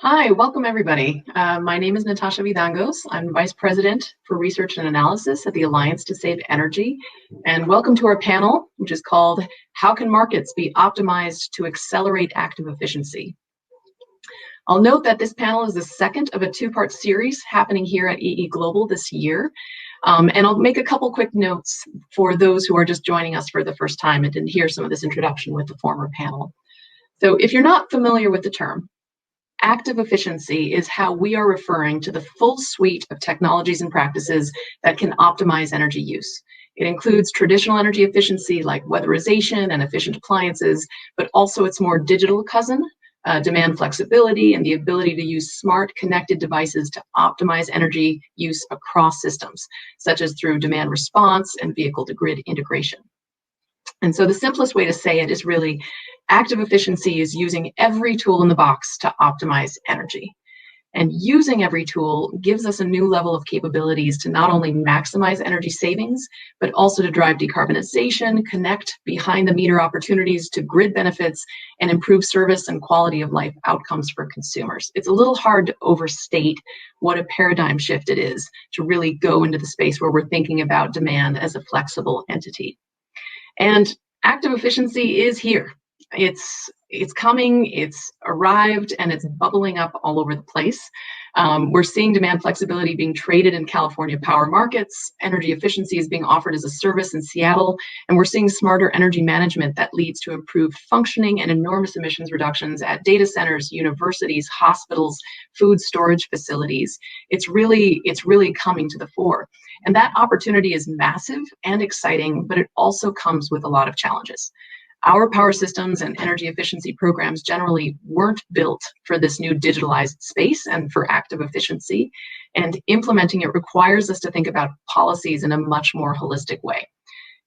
Hi, welcome everybody. My name is Natasha Vidangos. I'm Vice President for Research and Analysis at the Alliance to Save Energy. And welcome to our panel, which is called How Can Markets Be Optimized to Accelerate Active Efficiency? I'll note that this panel is the second of a two-part series happening here at EE Global this year. And I'll make a couple quick notes for those who are just joining us for the first time and didn't hear some of this introduction with the former panel. So if you're not familiar with the term, active efficiency is how we are referring to the full suite of technologies and practices that can optimize energy use. It includes traditional energy efficiency like weatherization and efficient appliances, but also its more digital cousin, demand flexibility, and the ability to use smart connected devices to optimize energy use across systems, such as through demand response and vehicle-to-grid integration. And so the simplest way to say it is really active efficiency is using every tool in the box to optimize energy. And using every tool gives us a new level of capabilities to not only maximize energy savings, but also to drive decarbonization, connect behind the meter opportunities to grid benefits, and improve service and quality of life outcomes for consumers. It's a little hard to overstate what a paradigm shift it is to really go into the space where we're thinking about demand as a flexible entity. And active efficiency is here. It's coming, it's arrived, and it's bubbling up all over the place. We're seeing demand flexibility being traded in California power markets. Energy efficiency is being offered as a service in Seattle, and we're seeing smarter energy management that leads to improved functioning and enormous emissions reductions at data centers, universities, hospitals, food storage facilities. It's really coming to the fore. And that opportunity is massive and exciting, but it also comes with a lot of challenges. Our power systems and energy efficiency programs generally weren't built for this new digitalized space and for active efficiency, and implementing it requires us to think about policies in a much more holistic way.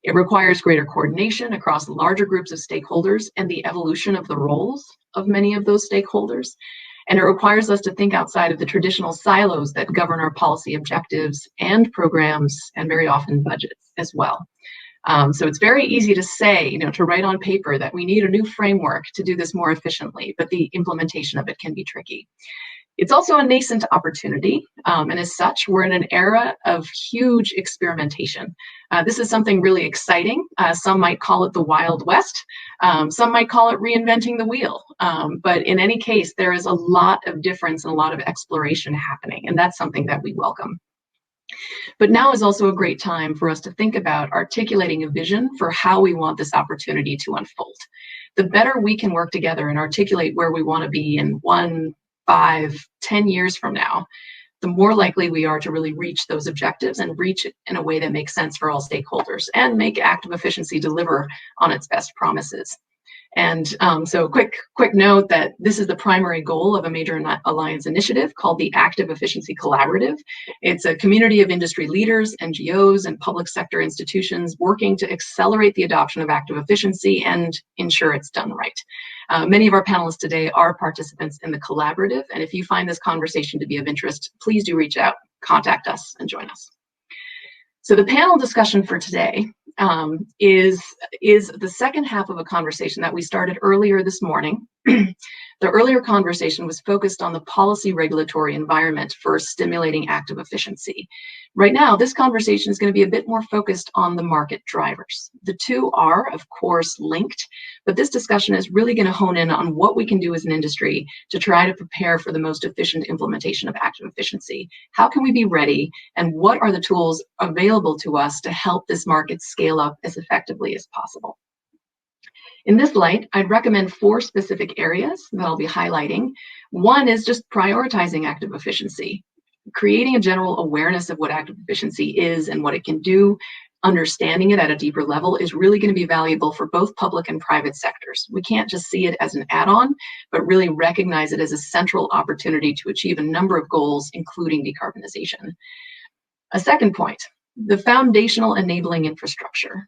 It requires greater coordination across larger groups of stakeholders and the evolution of the roles of many of those stakeholders. And it requires us to think outside of the traditional silos that govern our policy objectives and programs, and very often budgets as well. So it's very easy to say, to write on paper that we need a new framework to do this more efficiently, but the implementation of it can be tricky. It's also a nascent opportunity, and as such, we're in an era of huge experimentation. This is something really exciting. Some might call it the Wild West. Some might call it reinventing the wheel. But in any case, there is a lot of difference and a lot of exploration happening, and that's something that we welcome. But now is also a great time for us to think about articulating a vision for how we want this opportunity to unfold. The better we can work together and articulate where we want to be in 1, 5, 10 years from now, the more likely we are to really reach those objectives and reach it in a way that makes sense for all stakeholders and make active efficiency deliver on its best promises. And so quick note that this is the primary goal of a major alliance initiative called the Active Efficiency Collaborative. It's a community of industry leaders, NGOs, and public sector institutions working to accelerate the adoption of active efficiency and ensure it's done right. Many of our panelists today are participants in the collaborative, and if you find this conversation to be of interest, please do reach out, contact us, and join us. So the panel discussion for today is the second half of a conversation that we started earlier this morning. The earlier conversation was focused on the policy regulatory environment for stimulating active efficiency. Right now, this conversation is going to be a bit more focused on the market drivers. The two are, of course, linked, but this discussion is really going to hone in on what we can do as an industry to try to prepare for the most efficient implementation of active efficiency. How can we be ready, and what are the tools available to us to help this market scale up as effectively as possible? In this light, I'd recommend 4 specific areas that I'll be highlighting. One is just prioritizing active efficiency. Creating a general awareness of what active efficiency is and what it can do, understanding it at a deeper level is really going to be valuable for both public and private sectors. We can't just see it as an add-on, but really recognize it as a central opportunity to achieve a number of goals, including decarbonization. A second point, the foundational enabling infrastructure.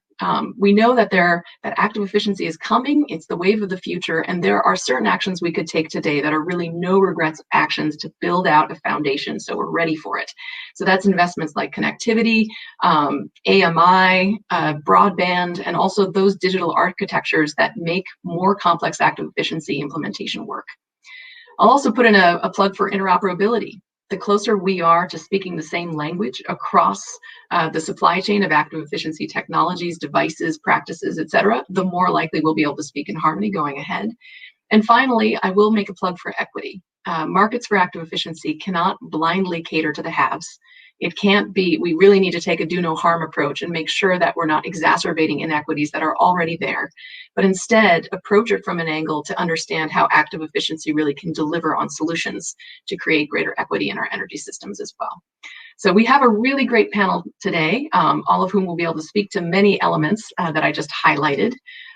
We know that active efficiency is coming, it's the wave of the future, and there are certain actions we could take today that are really no regrets actions to build out a foundation so we're ready for it. So that's investments like connectivity, AMI, broadband, and also those digital architectures that make more complex active efficiency implementation work. I'll also put in a plug for interoperability. The closer we are to speaking the same language across the supply chain of active efficiency technologies, devices, practices, et cetera, the more likely we'll be able to speak in harmony going ahead. And finally, I will make a plug for equity. Markets for active efficiency cannot blindly cater to the haves. It can't be, we really need to take a do no harm approach and make sure that we're not exacerbating inequities that are already there, but instead approach it from an angle to understand how active efficiency really can deliver on solutions to create greater equity in our energy systems as well. So we have a really great panel today, all of whom will be able to speak to many elements that I just highlighted.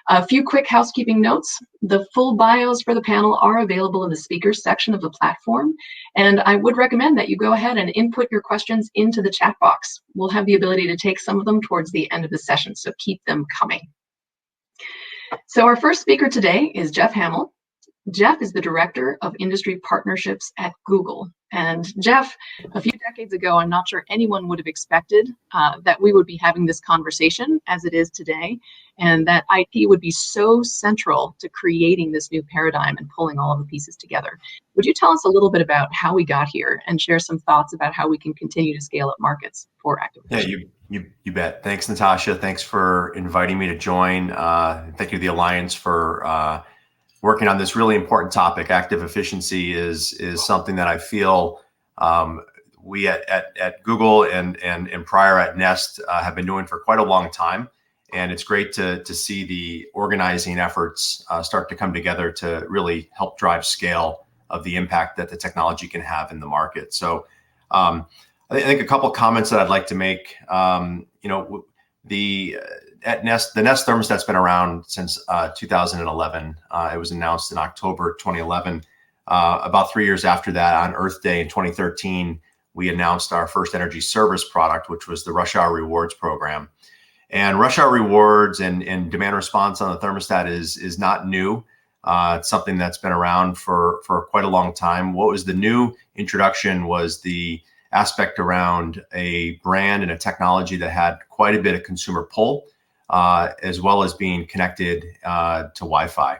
A few quick housekeeping notes. The full bios for the panel are available in the speakers section of the platform, and I would recommend that you go ahead and input your questions into the chat box. We'll have the ability to take some of them towards the end of the session, so keep them coming. So our first speaker today is Jeff Hamel. Jeff is the Director of Industry Partnerships at Google. And Jeff, a few decades ago, I'm not sure anyone would have expected that we would be having this conversation as it is today, and that IP would be so central to creating this new paradigm and pulling all of the pieces together. Would you tell us a little bit about how we got here and share some thoughts about how we can continue to scale up markets for active efficiency? Yeah, you bet. Thanks, Natasha. Thanks for inviting me to join. Thank you to the Alliance for working on this really important topic. Active efficiency is something that I feel we at Google and prior at Nest have been doing for quite a long time. And it's great to see the organizing efforts start to come together to really help drive scale of the impact that the technology can have in the market. So I think a couple of comments that I'd like to make. At Nest, the Nest thermostat's been around since 2011. It was announced in October 2011. About 3 years after that, on Earth Day in 2013, we announced our first energy service product, which was the Rush Hour Rewards program. And Rush Hour Rewards and demand response on the thermostat is not new. It's something that's been around for quite a long time. What was the new introduction was the aspect around a brand and a technology that had quite a bit of consumer pull, as well as being connected to Wi-Fi.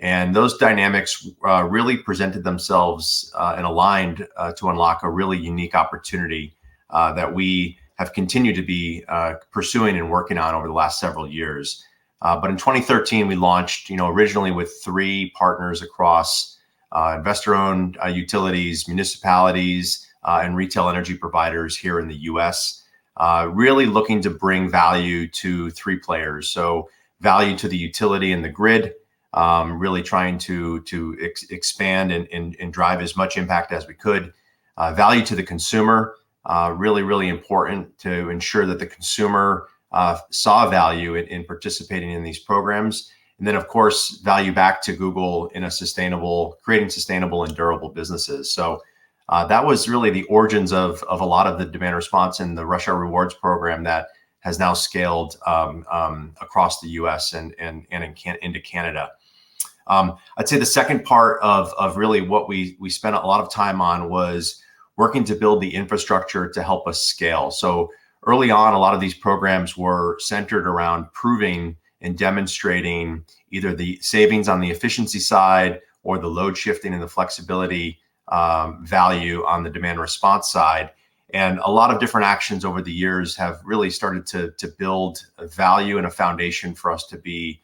And those dynamics really presented themselves and aligned to unlock a really unique opportunity that we have continued to be pursuing and working on over the last several years. But in 2013, we launched, originally with 3 partners across investor-owned utilities, municipalities, and retail energy providers here in the U.S., really looking to bring value to 3 players. So value to the utility and the grid, really trying to expand and drive as much impact as we could. Value to the consumer, really, really important to ensure that the consumer saw value in participating in these programs. And then, of course, value back to Google in creating sustainable and durable businesses. So that was really the origins of a lot of the demand response in the Rush Hour Rewards program that has now scaled across the U.S. and into Canada. I'd say the second part of really what we spent a lot of time on was working to build the infrastructure to help us scale. So early on, a lot of these programs were centered around proving and demonstrating either the savings on the efficiency side or the load shifting and the flexibility value on the demand response side. And a lot of different actions over the years have really started to build a value and a foundation for us to be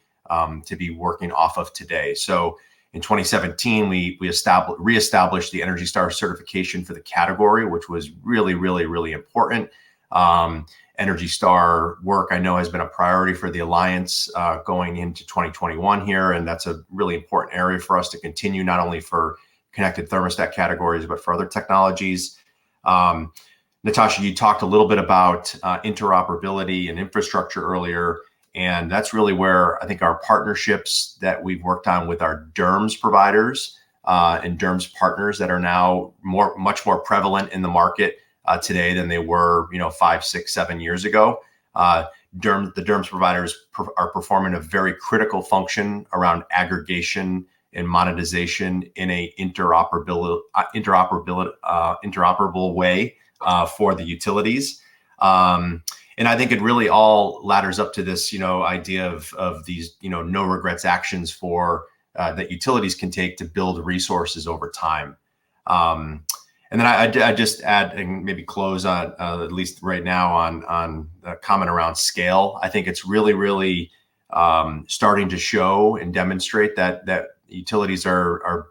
working off of today. So in 2017, we reestablished the Energy Star certification for the category, which was really, really, really important. Energy Star work, I know, has been a priority for the Alliance going into 2021 here, and that's a really important area for us to continue, not only for connected thermostat categories, but for other technologies. Natasha, you talked a little bit about interoperability and infrastructure earlier, and that's really where I think our partnerships that we've worked on with our DERMS providers and DERMS partners that are now much more prevalent in the market today than they were, 5, 6, 7 years ago. The DERMS providers are performing a very critical function around aggregation and monetization in a interoperable way for the utilities. And I think it really all ladders up to this, idea of these, no regrets actions for that utilities can take to build resources over time. And then I just add and maybe close on at least right now on the comment around scale. I think it's really starting to show and demonstrate that utilities are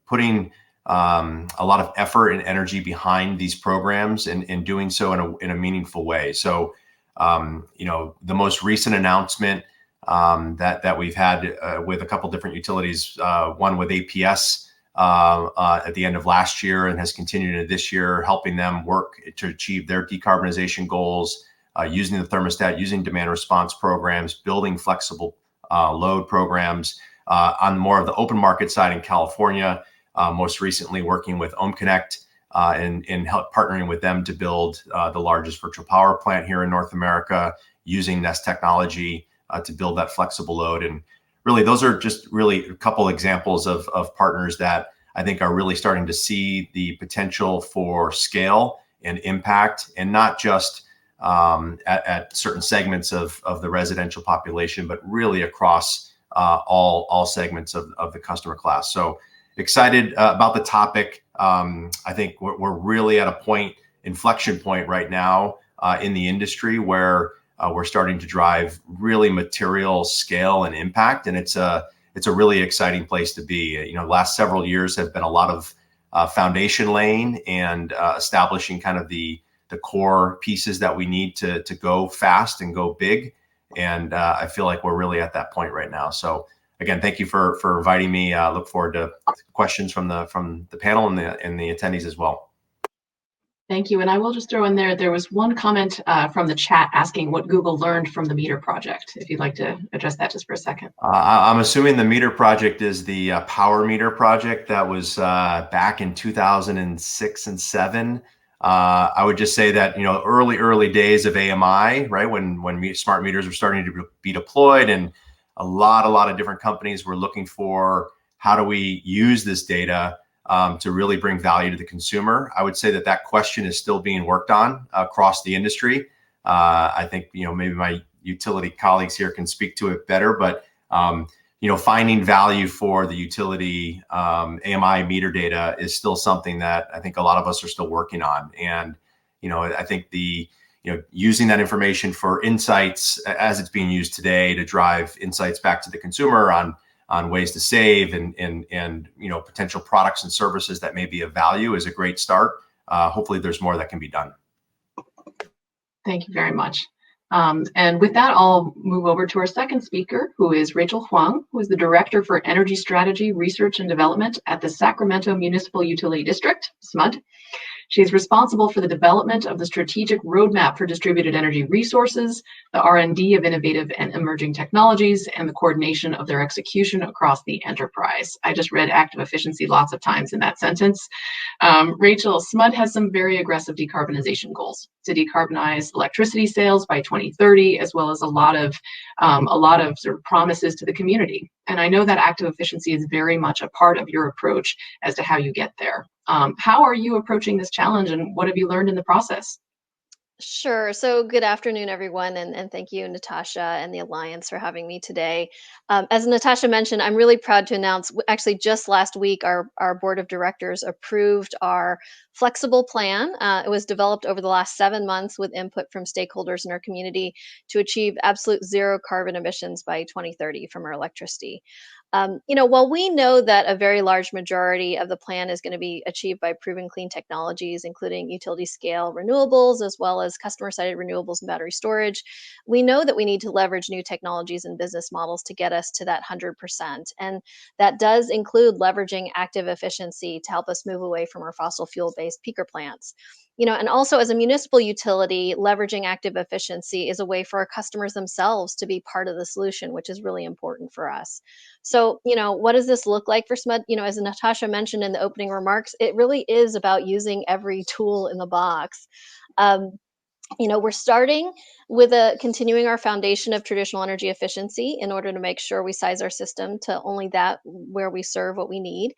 putting a lot of effort and energy behind these programs and doing so in a meaningful way. So, the most recent announcement that we've had with a couple different utilities, one with APS at the end of last year and has continued into this year, helping them work to achieve their decarbonization goals, using the thermostat, using demand response programs, building flexible load programs. On more of the open market side in California, most recently working with OhmConnect and help partnering with them to build the largest virtual power plant here in North America, using Nest technology to build that flexible load. And really, those are just really a couple examples of partners that I think are really starting to see the potential for scale and impact, and not just at certain segments of the residential population, but really across all segments of the customer class. So excited about the topic. I think we're really at a inflection point right now in the industry where we're starting to drive really material scale and impact, and it's a really exciting place to be. The last several years have been a lot of foundation laying and establishing kind of the core pieces that we need to go fast and go big. And I feel like we're really at that point right now. So again, thank you for inviting me. I look forward to questions from the panel and the attendees as well. Thank you. And I will just throw in there was one comment from the chat asking what Google learned from the meter project, if you'd like to address that just for a second. I'm assuming the meter project is the power meter project that was back in 2006 and 7. I would just say that, early days of AMI, right, when smart meters were starting to be deployed, and a lot of different companies were looking for how do we use this data to really bring value to the consumer. I would say that question is still being worked on across the industry. I think, maybe my utility colleagues here can speak to it better, but, finding value for the utility AMI meter data is still something that I think a lot of us are still working on. And, I think using that information for insights as it's being used today to drive insights back to the consumer on ways to save and potential products and services that may be of value is a great start. Hopefully there's more that can be done. Thank you very much. And with that, I'll move over to our second speaker, who is Rachel Huang, who is the Director for Energy Strategy, Research and Development at the Sacramento Municipal Utility District, SMUD. She is responsible for the development of the strategic roadmap for distributed energy resources, the R&D of innovative and emerging technologies, and the coordination of their execution across the enterprise. I just read active efficiency lots of times in that sentence. Rachel, SMUD has some very aggressive decarbonization goals to decarbonize electricity sales by 2030, as well as a lot of sort of promises to the community. And I know that active efficiency is very much a part of your approach as to how you get there. How are you approaching this challenge, and what have you learned in the process? Sure. So good afternoon, everyone, and thank you, Natasha and the Alliance, for having me today. As Natasha mentioned, I'm really proud to announce, actually just last week, our board of directors approved our flexible plan. It was developed over the last 7 months with input from stakeholders in our community to achieve absolute zero carbon emissions by 2030 from our electricity. While we know that a very large majority of the plan is going to be achieved by proven clean technologies, including utility scale renewables, as well as customer sited renewables and battery storage, we know that we need to leverage new technologies and business models to get us to that 100%. And that does include leveraging active efficiency to help us move away from our fossil fuel based peaker plants. And also as a municipal utility, leveraging active efficiency is a way for our customers themselves to be part of the solution, which is really important for us. So, what does this look like for SMUD? As Natasha mentioned in the opening remarks, it really is about using every tool in the box. We're starting with continuing our foundation of traditional energy efficiency in order to make sure we size our system to only that where we serve what we need.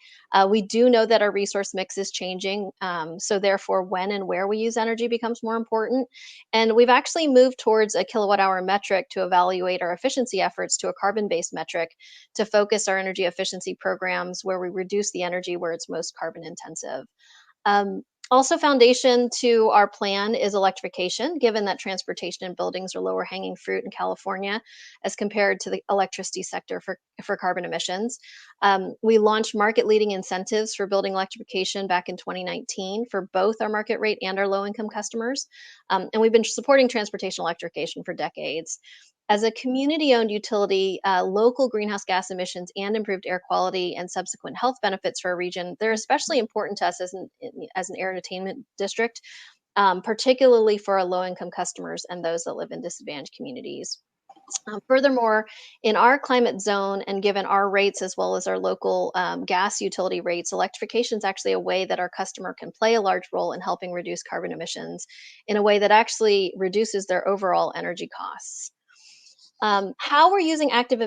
We do know that our resource mix is changing, so therefore when and where we use energy becomes more important. And we've actually moved towards a kilowatt hour metric to evaluate our efficiency efforts to a carbon-based metric to focus our energy efficiency programs where we reduce the energy where it's most carbon intensive. Um, Also, foundation to our plan is electrification, given that transportation and buildings are lower hanging fruit in California as compared to the electricity sector for carbon emissions. We launched market leading incentives for building electrification back in 2019 for both our market rate and our low income customers. And we've been supporting transportation electrification for decades. As a community-owned utility, local greenhouse gas emissions and improved air quality and subsequent health benefits for a region, they're especially important to us as an air and attainment district, particularly for our low-income customers and those that live in disadvantaged communities. Furthermore, in our climate zone and given our rates as well as our local gas utility rates, electrification is actually a way that our customer can play a large role in helping reduce carbon emissions in a way that actually reduces their overall energy costs. How we're using active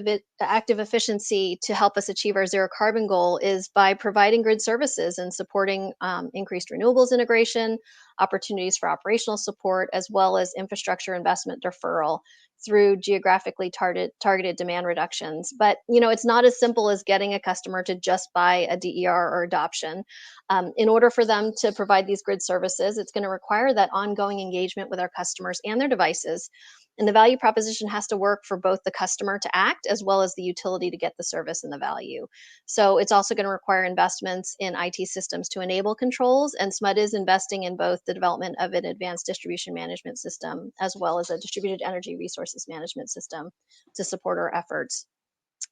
efficiency to help us achieve our zero carbon goal is by providing grid services and supporting increased renewables integration, opportunities for operational support, as well as infrastructure investment deferral through geographically targeted demand reductions. But it's not as simple as getting a customer to just buy a DER or adoption. In order for them to provide these grid services, it's going to require that ongoing engagement with our customers and their devices. And the value proposition has to work for both the customer to act as well as the utility to get the service and the value. So it's also going to require investments in IT systems to enable controls. And SMUD is investing in both the development of an advanced distribution management system as well as a distributed energy resources management system to support our efforts.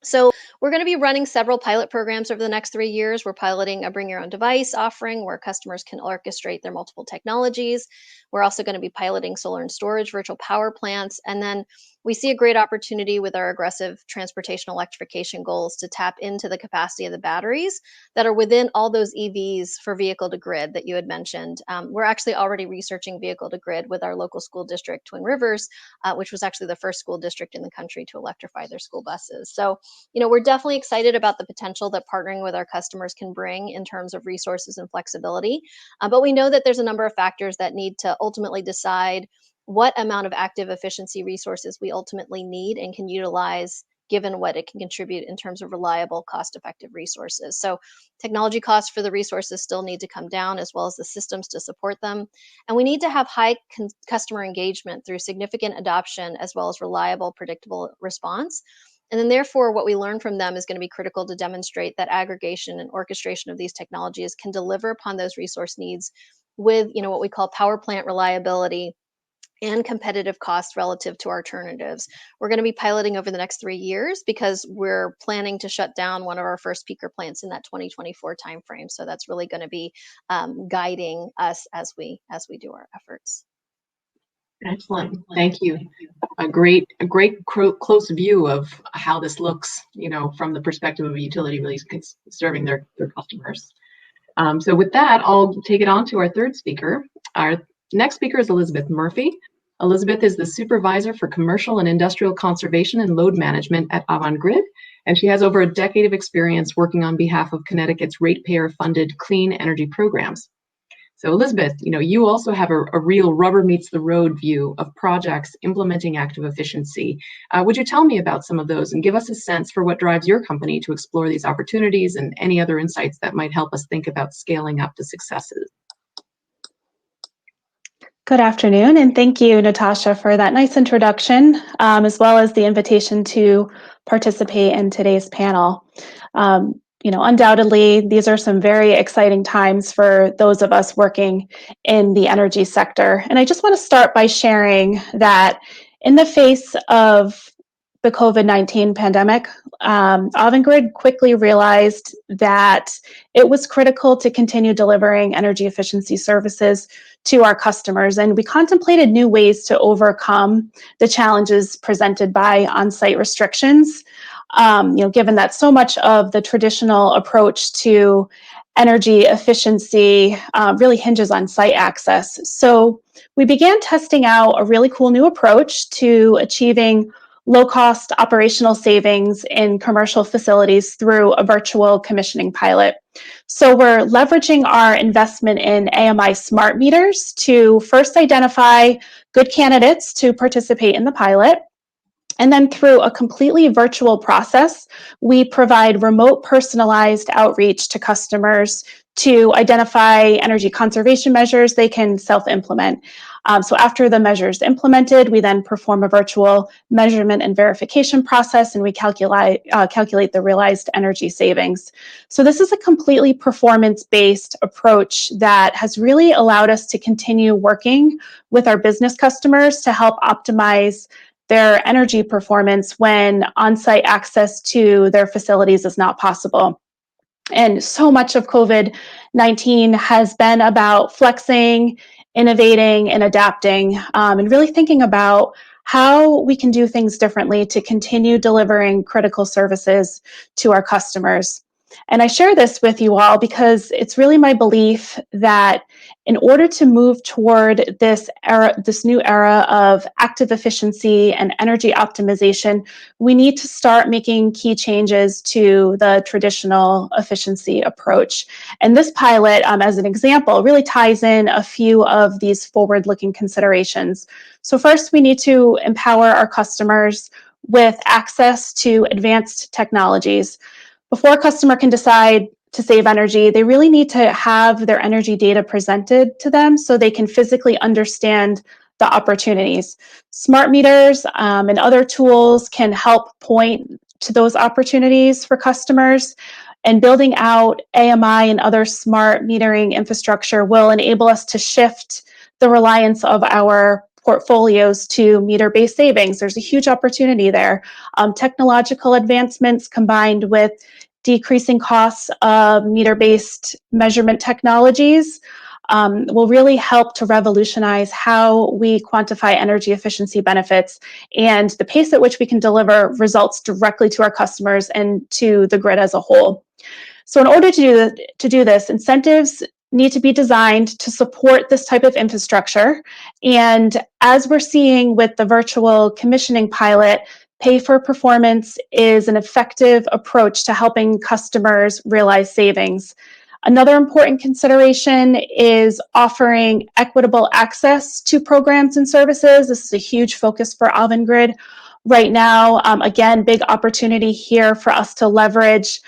So we're going to be running several pilot programs over the next 3 years. We're piloting a bring your own device offering where customers can orchestrate their multiple technologies. We're also going to be piloting solar and storage virtual power plants. And then we see a great opportunity with our aggressive transportation electrification goals to tap into the capacity of the batteries that are within all those EVs for vehicle to grid that you had mentioned. We're actually already researching vehicle to grid with our local school district, Twin Rivers, which was actually the first school district in the country to electrify their school buses. So we're definitely excited about the potential that partnering with our customers can bring in terms of resources and flexibility. But we know that there's a number of factors that need to ultimately decide what amount of active efficiency resources we ultimately need and can utilize given what it can contribute in terms of reliable, cost-effective resources. So technology costs for the resources still need to come down as well as the systems to support them. And we need to have high customer engagement through significant adoption as well as reliable, predictable response. And then therefore, what we learn from them is going to be critical to demonstrate that aggregation and orchestration of these technologies can deliver upon those resource needs with, what we call power plant reliability and competitive costs relative to alternatives. We're going to be piloting over the next 3 years because we're planning to shut down one of our first peaker plants in that 2024 timeframe. So that's really going to be guiding us as we do our efforts. Excellent. Thank you. A great close view of how this looks, from the perspective of a utility really serving their customers. So with that, I'll take it on to our third speaker. Our next speaker is Elizabeth Murphy. Elizabeth is the Supervisor for Commercial and Industrial Conservation and Load Management at AvanGrid, and she has over a decade of experience working on behalf of Connecticut's ratepayer-funded clean energy programs. So Elizabeth, you also have a real rubber meets the road view of projects implementing active efficiency. Would you tell me about some of those and give us a sense for what drives your company to explore these opportunities and any other insights that might help us think about scaling up to successes? Good afternoon, and thank you, Natasha, for that nice introduction, as well as the invitation to participate in today's panel. Undoubtedly, these are some very exciting times for those of us working in the energy sector. And I just want to start by sharing that in the face of the COVID-19 pandemic, AvanGrid quickly realized that it was critical to continue delivering energy efficiency services to our customers. And we contemplated new ways to overcome the challenges presented by on-site restrictions. Given that so much of the traditional approach to energy efficiency really hinges on site access. So we began testing out a really cool new approach to achieving low-cost operational savings in commercial facilities through a virtual commissioning pilot. So we're leveraging our investment in AMI smart meters to first identify good candidates to participate in the pilot. And then through a completely virtual process, we provide remote personalized outreach to customers to identify energy conservation measures they can self-implement. So after the measures implemented, we then perform a virtual measurement and verification process, and we calculate the realized energy savings. So this is a completely performance-based approach that has really allowed us to continue working with our business customers to help optimize their energy performance when on-site access to their facilities is not possible. And so much of COVID-19 has been about flexing, innovating, and adapting, and really thinking about how we can do things differently to continue delivering critical services to our customers. And I share this with you all because it's really my belief that in order to move toward this new era of active efficiency and energy optimization, we need to start making key changes to the traditional efficiency approach. And this pilot, as an example, really ties in a few of these forward-looking considerations. So first, we need to empower our customers with access to advanced technologies. Before a customer can decide to save energy, they really need to have their energy data presented to them so they can physically understand the opportunities. Smart meters and other tools can help point to those opportunities for customers, and building out AMI and other smart metering infrastructure will enable us to shift the reliance of our portfolios to meter-based savings. There's a huge opportunity there. Technological advancements combined with decreasing costs of meter-based measurement technologies will really help to revolutionize how we quantify energy efficiency benefits and the pace at which we can deliver results directly to our customers and to the grid as a whole. So in order to do this, incentives need to be designed to support this type of infrastructure. And as we're seeing with the virtual commissioning pilot, pay for performance is an effective approach to helping customers realize savings. Another important consideration is offering equitable access to programs and services. This is a huge focus for AvanGrid right now. Again, big opportunity here for us to leverage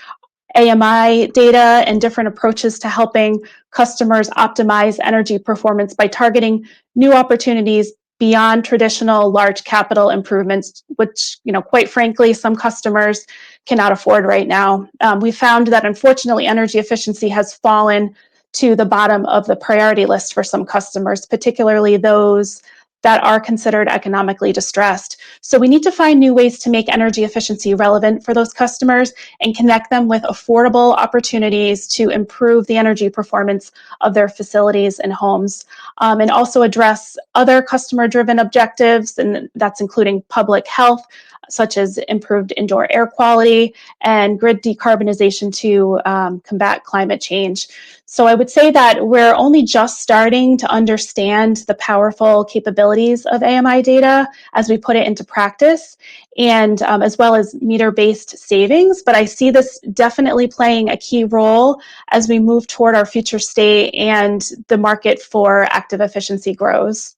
AMI data and different approaches to helping customers optimize energy performance by targeting new opportunities beyond traditional large capital improvements, which, quite frankly, some customers cannot afford right now. We found that, unfortunately, energy efficiency has fallen to the bottom of the priority list for some customers, particularly those that are considered economically distressed. So we need to find new ways to make energy efficiency relevant for those customers and connect them with affordable opportunities to improve the energy performance of their facilities and homes, and also address other customer-driven objectives, and that's including public health, such as improved indoor air quality and grid decarbonization to combat climate change. So I would say that we're only just starting to understand the powerful capabilities of AMI data as we put it into practice, and as well as meter-based savings. But I see this definitely playing a key role as we move toward our future state and the market for active efficiency grows.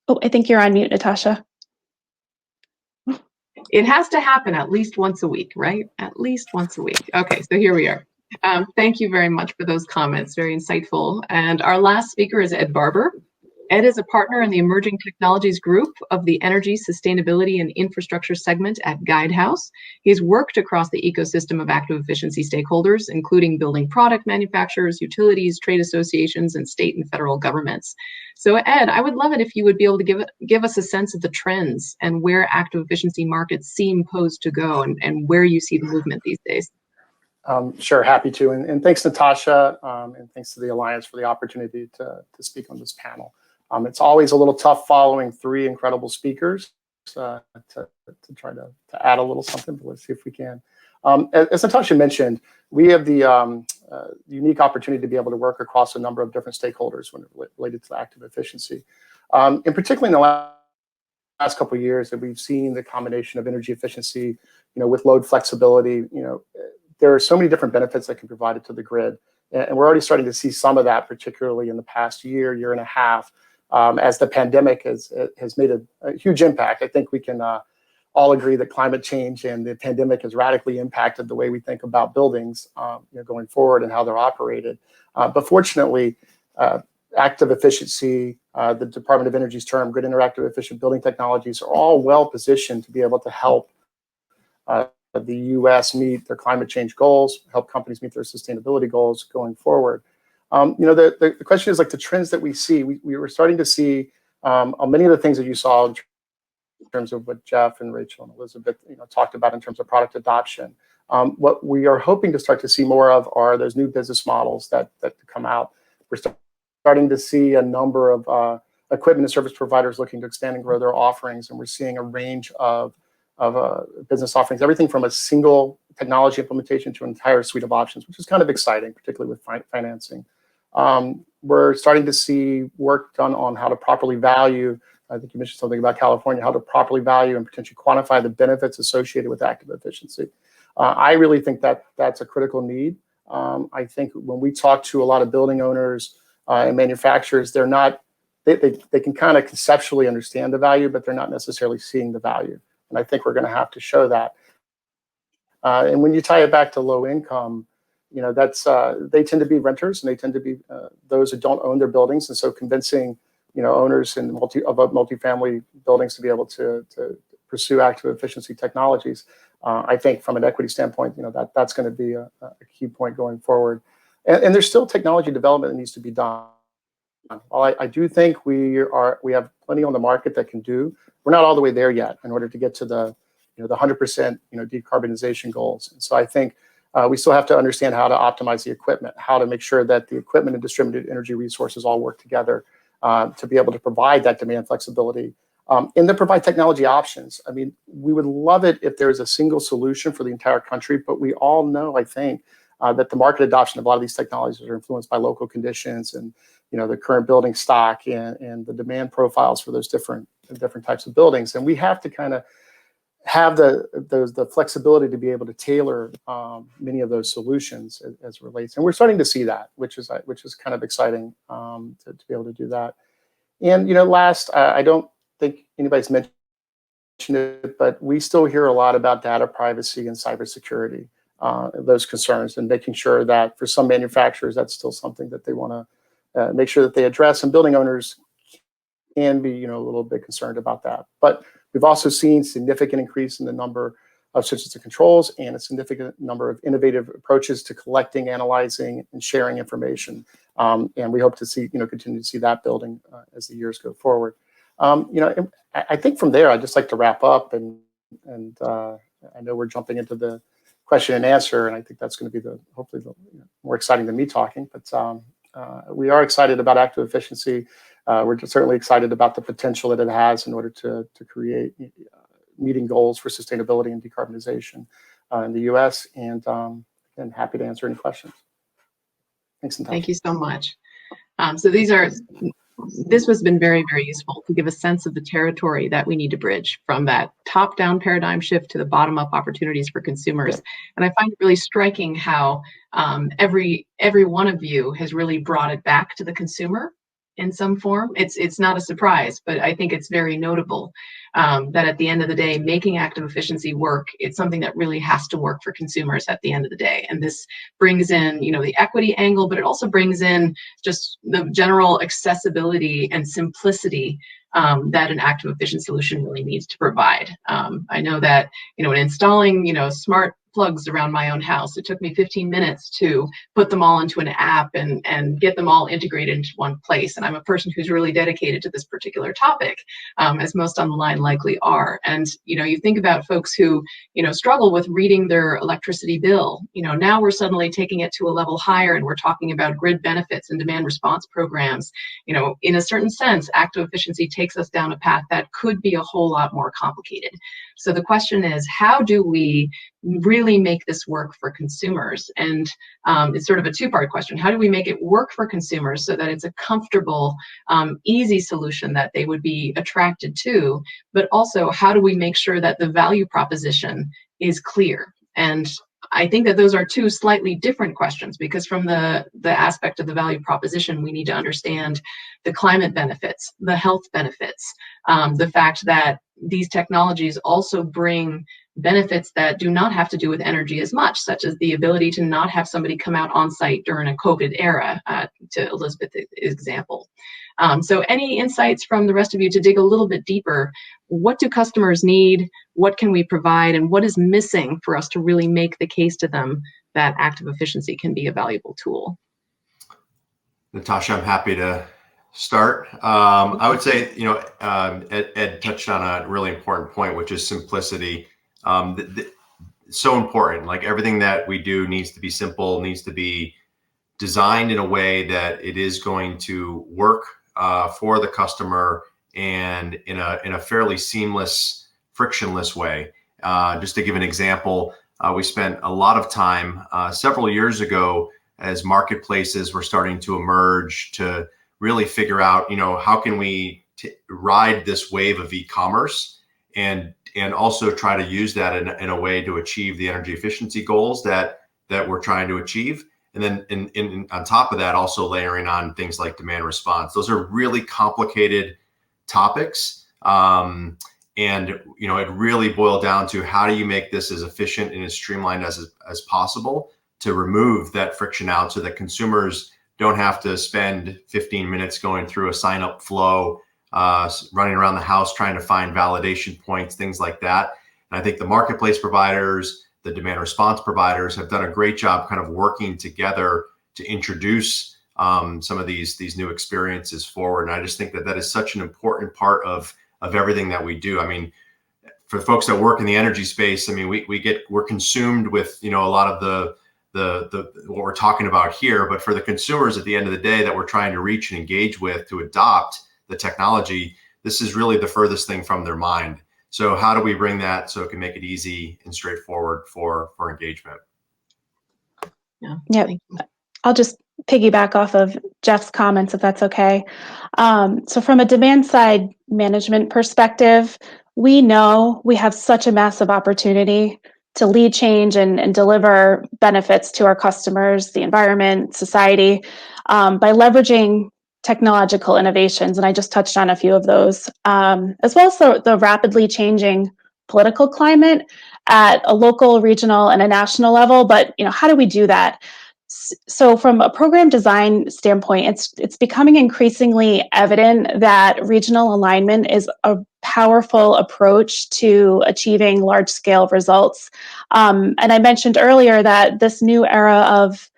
Oh, I think you're on mute, Natasha. It has to happen at least once a week, right? At least once a week. Okay, so here we are. Thank you very much for those comments, very insightful. And our last speaker is Ed Barbour. Ed is a partner in the Emerging Technologies Group of the Energy, Sustainability, and Infrastructure segment at Guidehouse. He's worked across the ecosystem of active efficiency stakeholders, including building product manufacturers, utilities, trade associations, and state and federal governments. So Ed, I would love it if you would be able to give us a sense of the trends and where active efficiency markets seem posed to go and where you see the movement these days. Sure, happy to. And thanks, Natasha, and thanks to the Alliance for the opportunity to speak on this panel. It's always a little tough following three incredible speakers. to try to add a little something, but let's see if we can. As Natasha mentioned, we have the unique opportunity to be able to work across a number of different stakeholders when related to active efficiency. And particularly in the last couple of years, that we've seen the combination of energy efficiency, with load flexibility. There are so many different benefits that can be provided to the grid, and we're already starting to see some of that, particularly in the past year and a half, as the pandemic has made a huge impact. I think we can all agree that climate change and the pandemic has radically impacted the way we think about buildings going forward and how they're operated. But fortunately, active efficiency, the Department of Energy's term, grid interactive efficient building technologies, are all well positioned to be able to help the U.S. meet their climate change goals, help companies meet their sustainability goals going forward. The question is, like, the trends that we see. We were starting to see many of the things that you saw in terms of what Jeff and Rachel and Elizabeth talked about in terms of product adoption. What we are hoping to start to see more of are those new business models that come out. We're starting to see a number of equipment and service providers looking to expand and grow their offerings, and we're seeing a range of business offerings, everything from a single technology implementation to an entire suite of options, which is kind of exciting, particularly with financing. We're starting to see work done on how to properly value. I think you mentioned something about California, how to properly value and potentially quantify the benefits associated with active efficiency. I really think that that's a critical need. I think when we talk to a lot of building owners and manufacturers, they can kind of conceptually understand the value, but they're not necessarily seeing the value. And I think we're going to have to show that. And when you tie it back to low income, that's they tend to be renters, and they tend to be those who don't own their buildings. And so convincing owners in multifamily buildings to be able to pursue active efficiency technologies, I think from an equity standpoint, that's going to be a key point going forward. And there's still technology development that needs to be done. While I do think we have plenty on the market that can do, we're not all the way there yet in order to get to the 100% decarbonization goals. And so I think we still have to understand how to optimize the equipment, how to make sure that the equipment and distributed energy resources all work together to be able to provide that demand flexibility and to provide technology options. I mean, we would love it if there is a single solution for the entire country, but we all know, I think, that the market adoption of a lot of these technologies are influenced by local conditions and the current building stock and the demand profiles for those different types of buildings. And we have to kind of have the flexibility to be able to tailor many of those solutions as it relates. And we're starting to see that, which is kind of exciting to be able to do that. And last, I don't think anybody's mentioned it, but we still hear a lot about data privacy and cybersecurity, those concerns, and making sure that for some manufacturers, that's still something that they want to make sure that they address. And building owners can be a little bit concerned about that. But we've also seen significant increase in the number of switches to controls and a significant number of innovative approaches to collecting, analyzing, and sharing information. And we hope to see, continue to see that building as the years go forward. I think from there, I'd just like to wrap up, and I know we're jumping into the question and answer, and I think that's going to be hopefully more exciting than me talking. But we are excited about active efficiency. We're certainly excited about the potential that it has in order to create meeting goals for sustainability and decarbonization in the U.S. And happy to answer any questions. Thanks, Natasha. Thank you so much. This has been very, very useful to give a sense of the territory that we need to bridge from that top-down paradigm shift to the bottom-up opportunities for consumers. And I find it really striking how every one of you has really brought it back to the consumer in some form. It's not a surprise, but I think it's very notable that at the end of the day, making active efficiency work, it's something that really has to work for consumers at the end of the day. And this brings in, the equity angle, but it also brings in just the general accessibility and simplicity that an active efficient solution really needs to provide. I know that, in installing, smart plugs around my own house. It took me 15 minutes to put them all into an app and get them all integrated into one place. And I'm a person who's really dedicated to this particular topic, as most on the line likely are. And, you think about folks who, struggle with reading their electricity bill. Now we're suddenly taking it to a level higher, and we're talking about grid benefits and demand response programs. In a certain sense, active efficiency takes us down a path that could be a whole lot more complicated. So the question is, how do we really make this work for consumers? And it's sort of a two-part question. How do we make it work for consumers so that it's a comfortable, easy solution that they would be attracted to? But also, how do we make sure that the value proposition is clear? And I think that those are two slightly different questions, because from the aspect of the value proposition, we need to understand the climate benefits, the health benefits, the fact that these technologies also bring benefits that do not have to do with energy as much, such as the ability to not have somebody come out on site during a COVID era, to Elizabeth's example. So any insights from the rest of you to dig a little bit deeper? What do customers need? What can we provide? And what is missing for us to really make the case to them that active efficiency can be a valuable tool? Natasha, I'm happy to start. I would say, Ed touched on a really important point, which is simplicity. So important. Like, everything that we do needs to be simple, needs to be designed in a way that it is going to work for the customer, and in a fairly seamless, frictionless way. Just to give an example, we spent a lot of time several years ago, as marketplaces were starting to emerge, to really figure out, how can we ride this wave of e-commerce and also try to use that in a way to achieve the energy efficiency goals that we're trying to achieve. And then on top of that, also layering on things like demand response. Those are really complicated topics. And, it really boiled down to, how do you make this as efficient and as streamlined as possible to remove that friction out, so that consumers don't have to spend 15 minutes going through a sign up flow, running around the house trying to find validation points, things like that. And I think the marketplace providers, the demand response providers, have done a great job kind of working together to introduce some of these new experiences forward. And I just think that is such an important part of everything that we do. I mean, for folks that work in the energy space, I mean, we're consumed with, a lot of the what we're talking about here, but for the consumers at the end of the day that we're trying to reach and engage with to adopt the technology, this is really the furthest thing from their mind. So how do we bring that so it can make it easy and straightforward for engagement? Yeah. I'll just piggyback off of Jeff's comments, if that's okay. So from a demand side management perspective, we know we have such a massive opportunity to lead change and deliver benefits to our customers, the environment, society, by leveraging technological innovations. And I just touched on a few of those, as well as the rapidly changing political climate at a local, regional, and a national level. But how do we do that? So from a program design standpoint, it's becoming increasingly evident that regional alignment is a powerful approach to achieving large-scale results. And I mentioned earlier that this new era of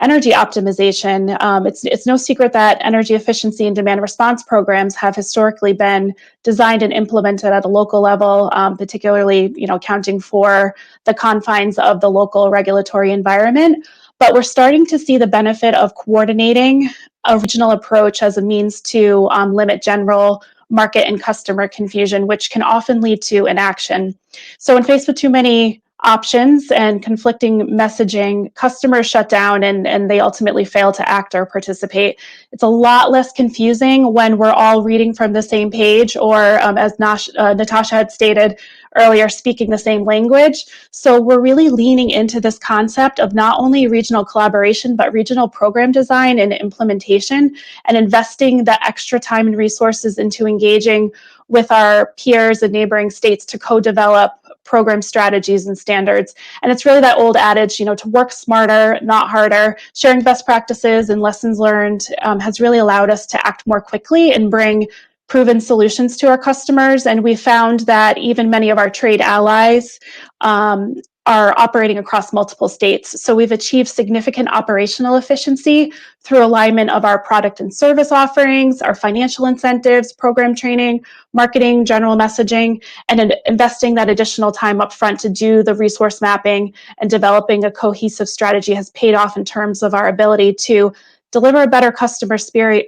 energy optimization, it's no secret that energy efficiency and demand response programs have historically been designed and implemented at a local level, particularly accounting for the confines of the local regulatory environment. But we're starting to see the benefit of coordinating a regional approach as a means to limit general market and customer confusion, which can often lead to inaction. So when faced with too many options and conflicting messaging, customers shut down and they ultimately fail to act or participate. It's a lot less confusing when we're all reading from the same page, or as Natasha had stated earlier, speaking the same language. So we're really leaning into this concept of not only regional collaboration, but regional program design and implementation, and investing the extra time and resources into engaging with our peers and neighboring states to co-develop program strategies and standards. And it's really that old adage, to work smarter, not harder. Sharing best practices and lessons learned has really allowed us to act more quickly and bring proven solutions to our customers. And we found that even many of our trade allies are are operating across multiple states. So we've achieved significant operational efficiency through alignment of our product and service offerings, our financial incentives, program training, marketing, general messaging, and investing that additional time upfront to do the resource mapping and developing a cohesive strategy has paid off in terms of our ability to deliver a better customer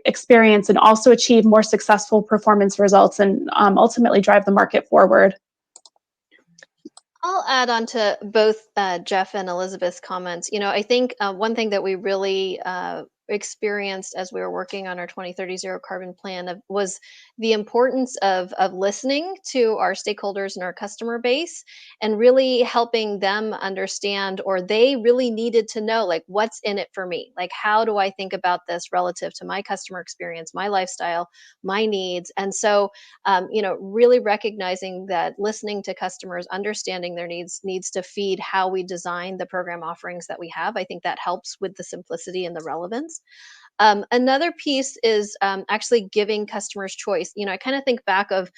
experience and also achieve more successful performance results and ultimately drive the market forward. I'll add on to both Jeff and Elizabeth's comments. I think one thing that we really experienced as we were working on our 2030 zero carbon plan was the importance of listening to our stakeholders and our customer base and really helping them understand, or they really needed to know, like, what's in it for me? Like, how do I think about this relative to my customer experience, my lifestyle, my needs? And so, really recognizing that listening to customers, understanding their needs to feed how we design the program offerings that we have. I think that helps with the simplicity and the relevance. Another piece is actually giving customers choice. I kind of think back of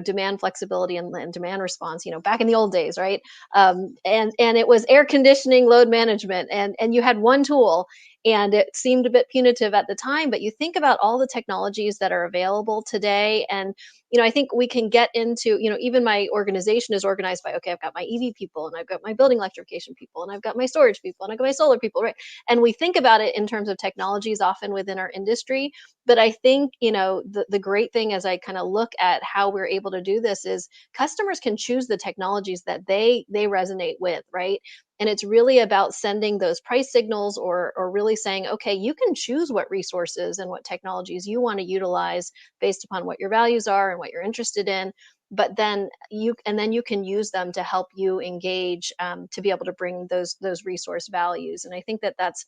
demand flexibility and demand response. Back in the old days, right? And it was air conditioning, load management, and you had one tool, and it seemed a bit punitive at the time. But you think about all the technologies that are available today, and I think we can get into, even my organization is organized by, okay, I've got my EV people, and I've got my building electrification people, and I've got my storage people, and I've got my solar people, right? And we think about it in terms of technologies often within our industry. But I think, the great thing as I kind of look at how we're able to do this is customers can choose the technologies that they resonate with, right? And it's really about sending those price signals or really saying, okay, you can choose what resources and what technologies you want to utilize based upon what your values are and what you're interested in. But then you can use them to help you engage, to be able to bring those resource values. And I think that that's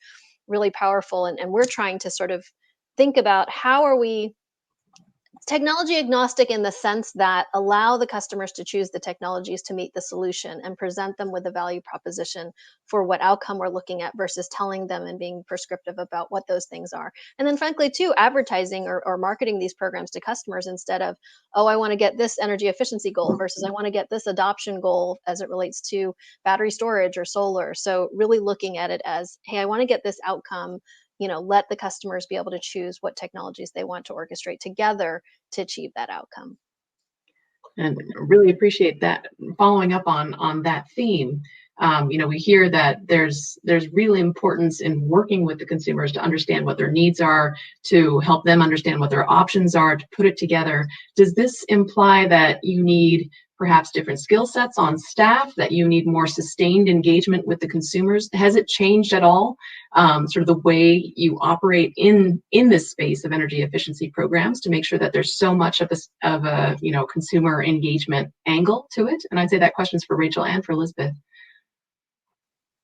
really powerful. And we're trying to sort of think about how are we technology agnostic in the sense that allow the customers to choose the technologies to meet the solution and present them with a value proposition for what outcome we're looking at versus telling them and being prescriptive about what those things are. And then frankly, too, advertising or marketing these programs to customers instead of, oh, I want to get this energy efficiency goal versus I want to get this adoption goal as it relates to battery storage or solar. So really looking at it as, hey, I want to get this outcome. Let the customers be able to choose what technologies they want to orchestrate together to achieve that outcome. And really appreciate that. Following up on that theme, we hear that there's real importance in working with the consumers to understand what their needs are, to help them understand what their options are, to put it together. Does this imply that you need perhaps different skill sets on staff, that you need more sustained engagement with the consumers? Has it changed at all, sort of the way you operate in this space of energy efficiency programs to make sure that there's so much of a consumer engagement angle to it? And I'd say that question's for Rachel and for Elizabeth.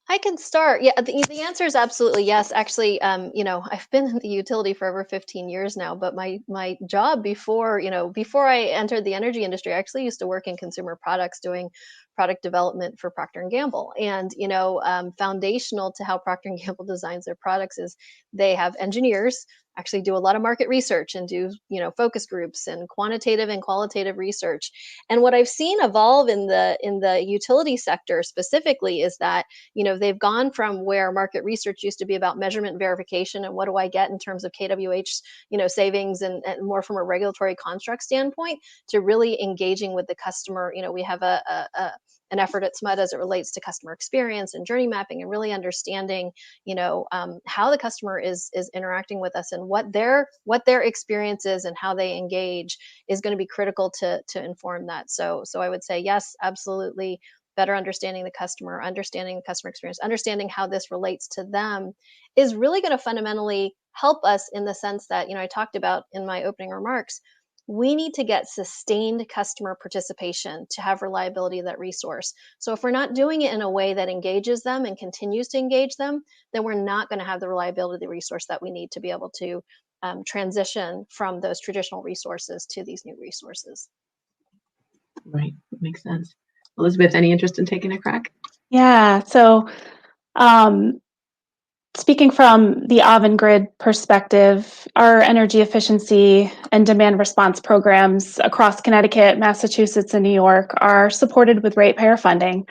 I can start. Yeah, the answer is absolutely yes. Actually, I've been in the utility for over 15 years now, but my job before I entered the energy industry, I actually used to work in consumer products doing product development for Procter & Gamble. And, foundational to how Procter & Gamble designs their products is they have engineers actually do a lot of market research and do, focus groups and quantitative and qualitative research. And what I've seen evolve in the utility sector specifically is that, they've gone from where market research used to be about measurement and verification and what do I get in terms of kWh, savings and more from a regulatory construct standpoint to really engaging with the customer. We have an effort at SMUD as it relates to customer experience and journey mapping and really understanding, how the customer is interacting with us and what their experience is and how they engage is going to be critical to inform that. So I would say yes, absolutely. Better understanding the customer experience, understanding how this relates to them is really going to fundamentally help us in the sense that, I talked about in my opening remarks. We need to get sustained customer participation to have reliability of that resource. So if we're not doing it in a way that engages them and continues to engage them, then we're not going to have the reliability of the resource that we need to be able to transition from those traditional resources to these new resources. Right, that makes sense. Elizabeth, any interest in taking a crack? Yeah, so Speaking from the AvanGrid perspective, our energy efficiency and demand response programs across Connecticut, Massachusetts, and New York are supported with ratepayer funding.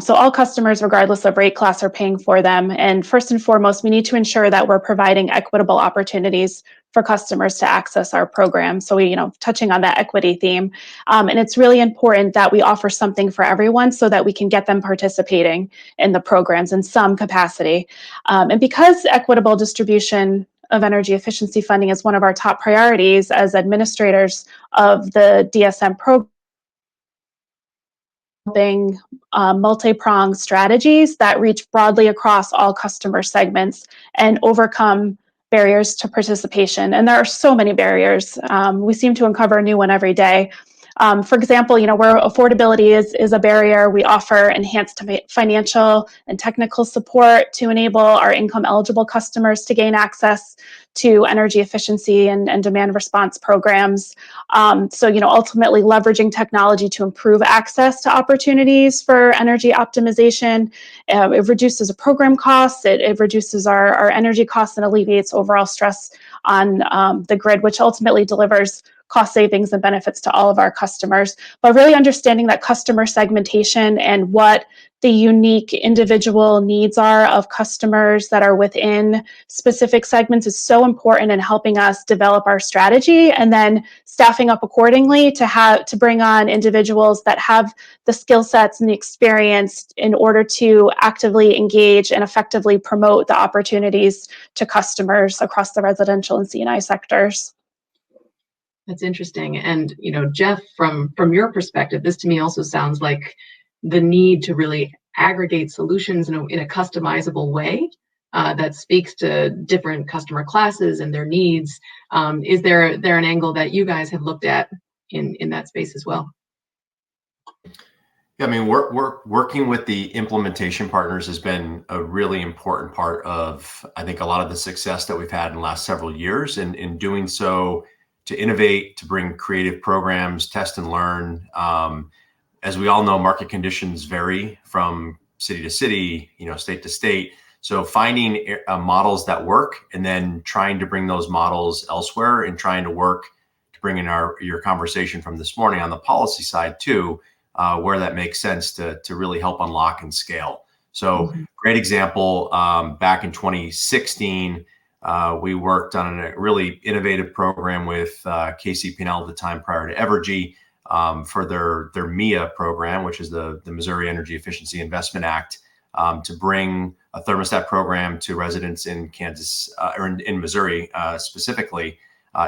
So all customers, regardless of rate class, are paying for them. And first and foremost, we need to ensure that we're providing equitable opportunities for customers to access our program. So we, touching on that equity theme. And it's really important that we offer something for everyone so that we can get them participating in the programs in some capacity. And because equitable distribution of energy efficiency funding is one of our top priorities as administrators of the DSM program, multi-pronged strategies that reach broadly across all customer segments and overcome barriers to participation. And there are so many barriers. We seem to uncover a new one every day. For example, where affordability is a barrier, we offer enhanced financial and technical support to enable our income eligible customers to gain access to energy efficiency and demand response programs. So, ultimately leveraging technology to improve access to opportunities for energy optimization. It reduces the program costs, it reduces our energy costs and alleviates overall stress on the grid, which ultimately delivers cost savings and benefits to all of our customers. But really understanding that customer segmentation and what the unique individual needs are of customers that are within specific segments is so important in helping us develop our strategy, and then staffing up accordingly to bring on individuals that have the skill sets and the experience in order to actively engage and effectively promote the opportunities to customers across the residential and C&I sectors. That's interesting. And, Jeff, from your perspective, this to me also sounds like the need to really aggregate solutions in a customizable way that speaks to different customer classes and their needs. Is there an angle that you guys have looked at in that space as well? Yeah, I mean, we're working with the implementation partners has been a really important part of, I think, a lot of the success that we've had in the last several years. And in doing so, to innovate, to bring creative programs, test and learn. As we all know, market conditions vary from city to city, state to state. So finding models that work and then trying to bring those models elsewhere and trying to work to bring in your conversation from this morning on the policy side too, where that makes sense to really help unlock and scale. So great example, back in 2016, we worked on a really innovative program with KCP&L at the time prior to Evergy for their MIA program, which is the Missouri Energy Efficiency Investment Act, to bring a thermostat program to residents in Kansas or in Missouri, specifically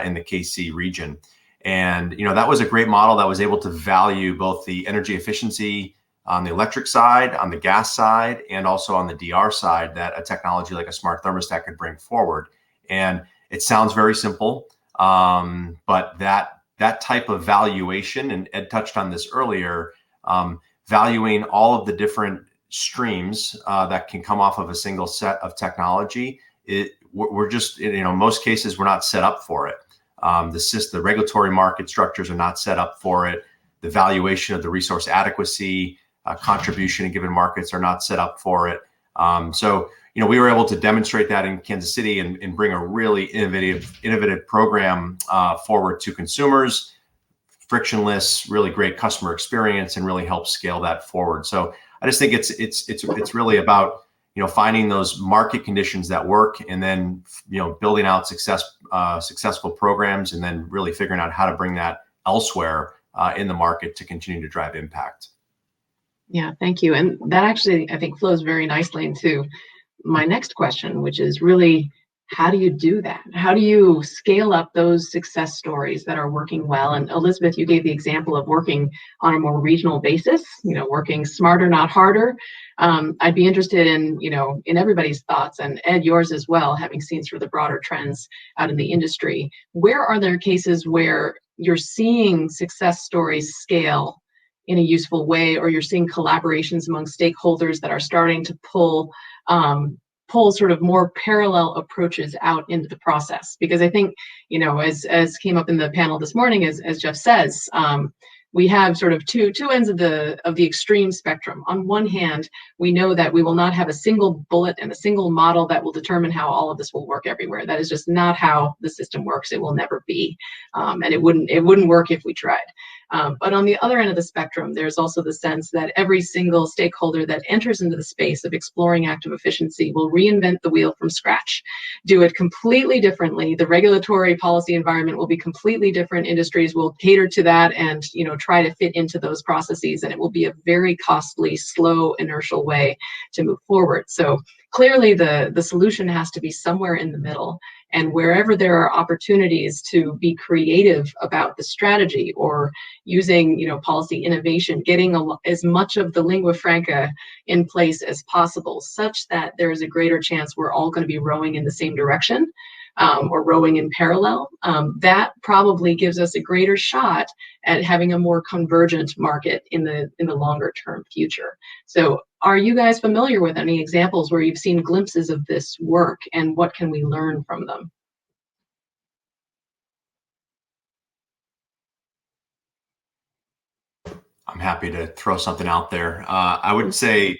in the KC region. And, that was a great model that was able to value both the energy efficiency on the electric side, on the gas side, and also on the DR side that a technology like a smart thermostat could bring forward. And it sounds very simple, but that type of valuation, and Ed touched on this earlier, valuing all of the different streams that can come off of a single set of technology, we're just, most cases we're not set up for it. The regulatory market structures are not set up for it. The valuation of the resource adequacy contribution in given markets are not set up for it. So, we were able to demonstrate that in Kansas City and bring a really innovative program forward to consumers, frictionless, really great customer experience, and really help scale that forward. So I just think it's really about, finding those market conditions that work and then, building out successful programs and then really figuring out how to bring that elsewhere in the market to continue to drive impact. Yeah, thank you. And that actually, I think, flows very nicely into my next question, which is really, how do you do that? How do you scale up those success stories that are working well? And Elizabeth, you gave the example of working on a more regional basis, working smarter, not harder. I'd be interested in, in everybody's thoughts, and Ed, yours as well, having seen sort of the broader trends out in the industry. Where are there cases where you're seeing success stories scale in a useful way, or you're seeing collaborations among stakeholders that are starting to pull sort of more parallel approaches out into the process? Because I think, as came up in the panel this morning, as Jeff says, we have sort of two ends of the extreme spectrum. On one hand, we know that we will not have a single bullet and a single model that will determine how all of this will work everywhere. That is just not how the system works. It will never be, and it wouldn't work if we tried. But on the other end of the spectrum, there's also the sense that every single stakeholder that enters into the space of exploring active efficiency will reinvent the wheel from scratch, do it completely differently. The regulatory policy environment will be completely different. Industries will cater to that and try to fit into those processes, and it will be a very costly, slow, inertial way to move forward. So clearly the solution has to be somewhere in the middle. And wherever there are opportunities to be creative about the strategy or using policy innovation, getting as much of the lingua franca in place as possible, such that there is a greater chance we're all going to be rowing in the same direction, or rowing in parallel, that probably gives us a greater shot at having a more convergent market in the longer term future. So are you guys familiar with any examples where you've seen glimpses of this work, and what can we learn from them? I'm happy to throw something out there. I would say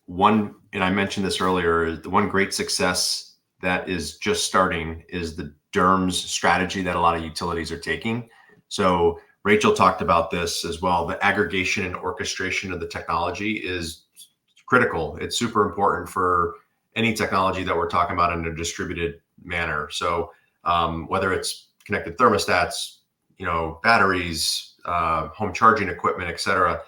one, and I mentioned this earlier, the one great success that is just starting is the DERMS strategy that a lot of utilities are taking. So Rachel talked about this as well. The aggregation and orchestration of the technology is critical. It's super important for any technology that we're talking about in a distributed manner. So whether it's connected thermostats, batteries, home charging equipment, et cetera,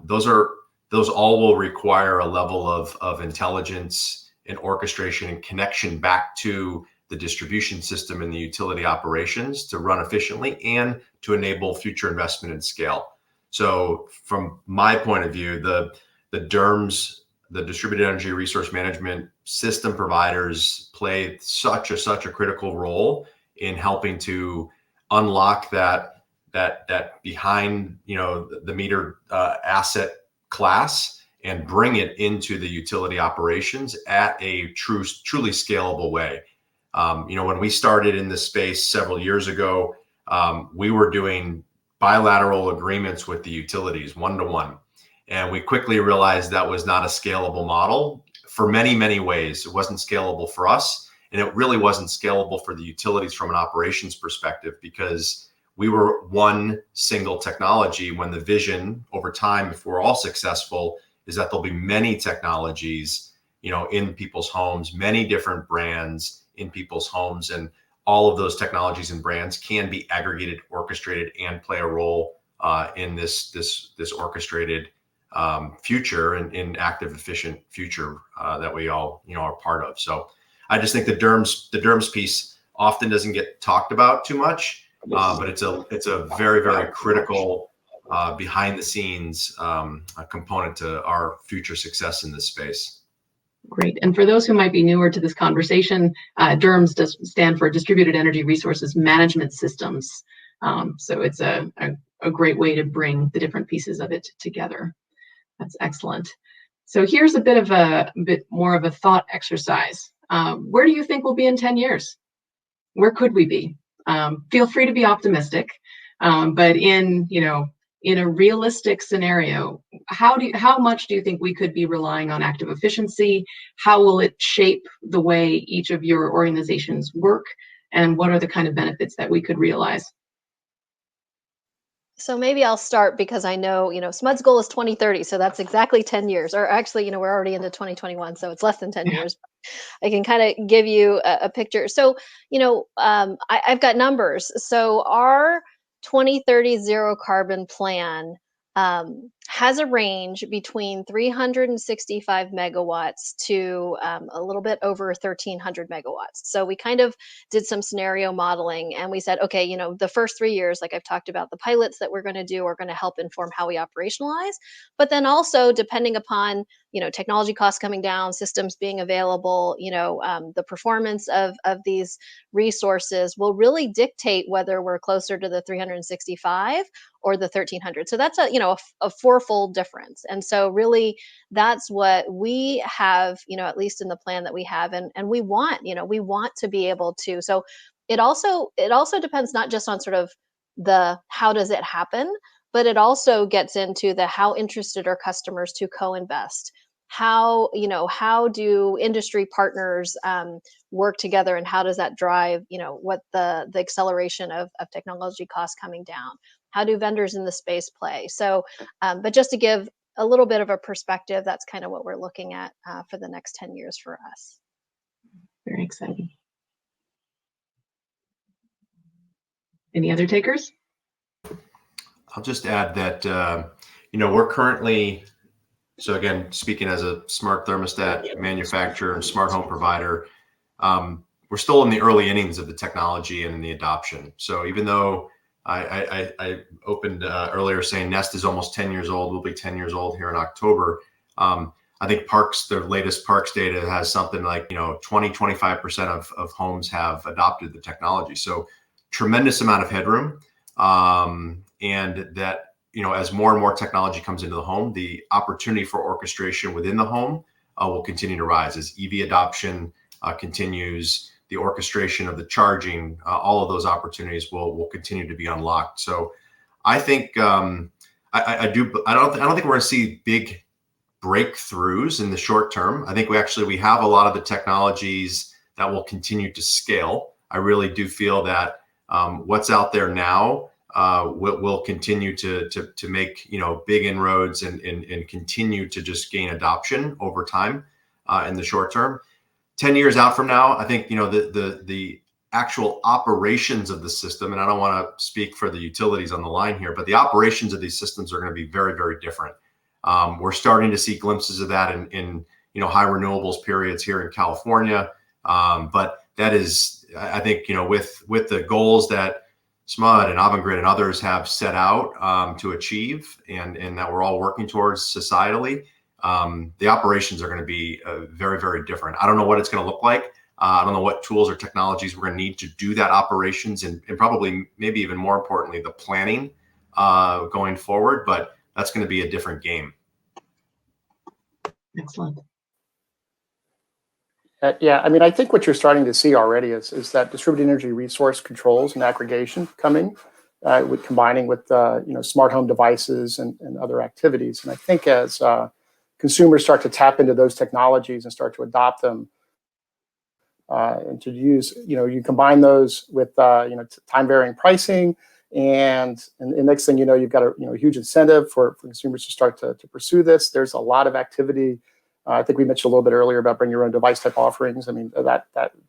those all will require a level of intelligence and orchestration and connection back to the distribution system and the utility operations to run efficiently and to enable future investment and scale. So from my point of view, the DERMS, the distributed energy resource management system providers, play such a critical role in helping to unlock that behind the meter asset class and bring it into the utility operations at a truly scalable way. When we started in this space several years ago, we were doing bilateral agreements with the utilities, one-to-one. And we quickly realized that was not a scalable model for many, many ways. It wasn't scalable for us, and it really wasn't scalable for the utilities from an operations perspective, because we were one single technology, when the vision over time, if we're all successful, is that there'll be many technologies, in people's homes, many different brands in people's homes, and all of those technologies and brands can be aggregated, orchestrated, and play a role in this orchestrated future and in active, efficient future that we all are part of. So I just think the DERMS piece often doesn't get talked about too much, but it's a very, very critical behind the scenes component to our future success in this space. Great. And for those who might be newer to this conversation, DERMS does stand for Distributed Energy Resources Management Systems. So it's a great way to bring the different pieces of it together. That's excellent. So here's a bit more of a thought exercise. Where do you think we'll be in 10 years? Where could we be? Feel free to be optimistic, but in a realistic scenario, how much do you think we could be relying on active efficiency? How will it shape the way each of your organizations work? And what are the kind of benefits that we could realize? So maybe I'll start, because I know, SMUD's goal is 2030. So that's exactly 10 years, or actually, we're already into 2021. So it's less than 10 years. I can kind of give you a picture. So, I've got numbers. So our 2030 zero carbon plan has a range between 365 megawatts to a little bit over 1,300 megawatts. So we kind of did some scenario modeling, and we said, okay, the first 3 years, like I've talked about, the pilots that we're going to do are going to help inform how we operationalize. But then also, depending upon technology costs coming down, systems being available, the performance of these resources will really dictate whether we're closer to the 365 or the 1,300. So that's a fourfold difference. And so really, that's what we have, at least in the plan that we have, and we want to be able to. So it also depends not just on sort of the how does it happen, but it also gets into the how interested are customers to co-invest. How do industry partners work together, and how does that drive what the acceleration of technology costs coming down? How do vendors in the space play? So, but just to give a little bit of a perspective, that's kind of what we're looking at for the next 10 years for us. Very exciting. Any other takers? I'll just add that, we're currently, so again, speaking as a smart thermostat manufacturer and smart home provider, we're still in the early innings of the technology and the adoption. So even though I opened earlier saying Nest is almost 10 years old, we'll be 10 years old here in October. I think the latest Parks data has something like, 20-25% of homes have adopted the technology. So tremendous amount of headroom. And that, as more and more technology comes into the home, the opportunity for orchestration within the home will continue to rise as EV adoption continues. The orchestration of the charging, all of those opportunities will continue to be unlocked. So, I think I don't think we're going to see big breakthroughs in the short term. I think we have a lot of the technologies that will continue to scale. I really do feel that what's out there now will continue to make big inroads and continue to just gain adoption over time in the short term. 10 years out from now, I think the actual operations of the system, and I don't want to speak for the utilities on the line here, but the operations of these systems are going to be very, very different. We're starting to see glimpses of that in high renewables periods here in California, but that is, I think, with the goals that SMUD and AvanGrid and others have set out to achieve, and that we're all working towards societally, the operations are going to be very, very different. I don't know what it's going to look like. I don't know what tools or technologies we're going to need to do that operations, and probably maybe even more importantly, the planning going forward, but that's going to be a different game. Excellent. Yeah, I mean, I think what you're starting to see already is that distributed energy resource controls and aggregation coming, combining with smart home devices and other activities. And I think as consumers start to tap into those technologies and start to adopt them and to use, you combine those with time varying pricing, and the next thing you know, you've got a huge incentive for consumers to start to pursue this. There's a lot of activity. I think we mentioned a little bit earlier about bring your own device type offerings. I mean,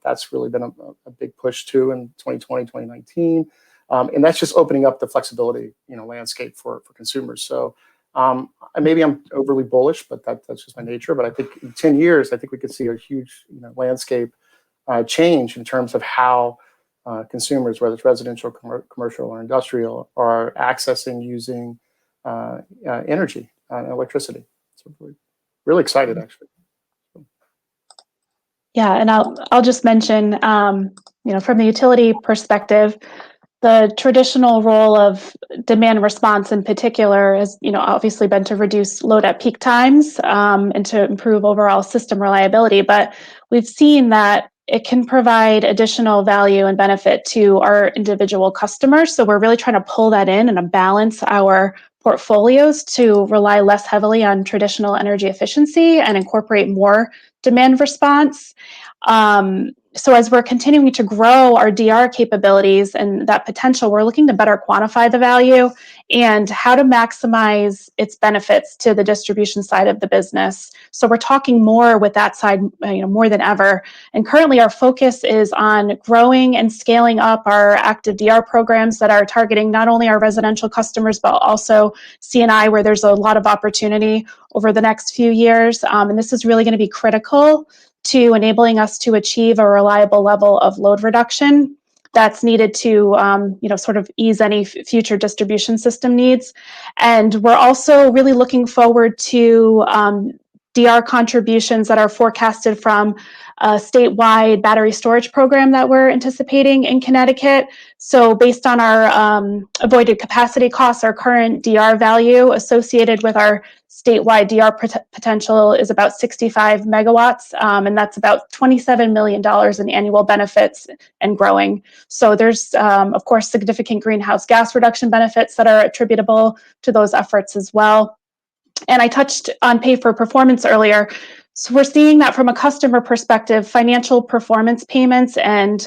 that's really been a big push too in 2020, 2019. And that's just opening up the flexibility, landscape for consumers. So maybe I'm overly bullish, but that's just my nature. But I think in 10 years, I think we could see a huge landscape change in terms of how consumers, whether it's residential, commercial, or industrial, are accessing using energy and electricity. So really excited, actually. Yeah, and I'll just mention, from the utility perspective, the traditional role of demand response in particular has, obviously been to reduce load at peak times and to improve overall system reliability. But we've seen that it can provide additional value and benefit to our individual customers. So we're really trying to pull that in and balance our portfolios to rely less heavily on traditional energy efficiency and incorporate more demand response. So as we're continuing to grow our DR capabilities and that potential, we're looking to better quantify the value and how to maximize its benefits to the distribution side of the business. So we're talking more with that side, more than ever. And currently our focus is on growing and scaling up our active DR programs that are targeting not only our residential customers, but also C&I, where there's a lot of opportunity over the next few years. And this is really going to be critical to enabling us to achieve a reliable level of load reduction that's needed to, sort of ease any future distribution system needs. And we're also really looking forward to DR contributions that are forecasted from a statewide battery storage program that we're anticipating in Connecticut. So based on our avoided capacity costs, our current DR value associated with our statewide DR potential is about 65 megawatts, and that's about $27 million in annual benefits and growing. So there's, of course, significant greenhouse gas reduction benefits that are attributable to those efforts as well. And I touched on pay for performance earlier. So we're seeing that from a customer perspective, financial performance payments and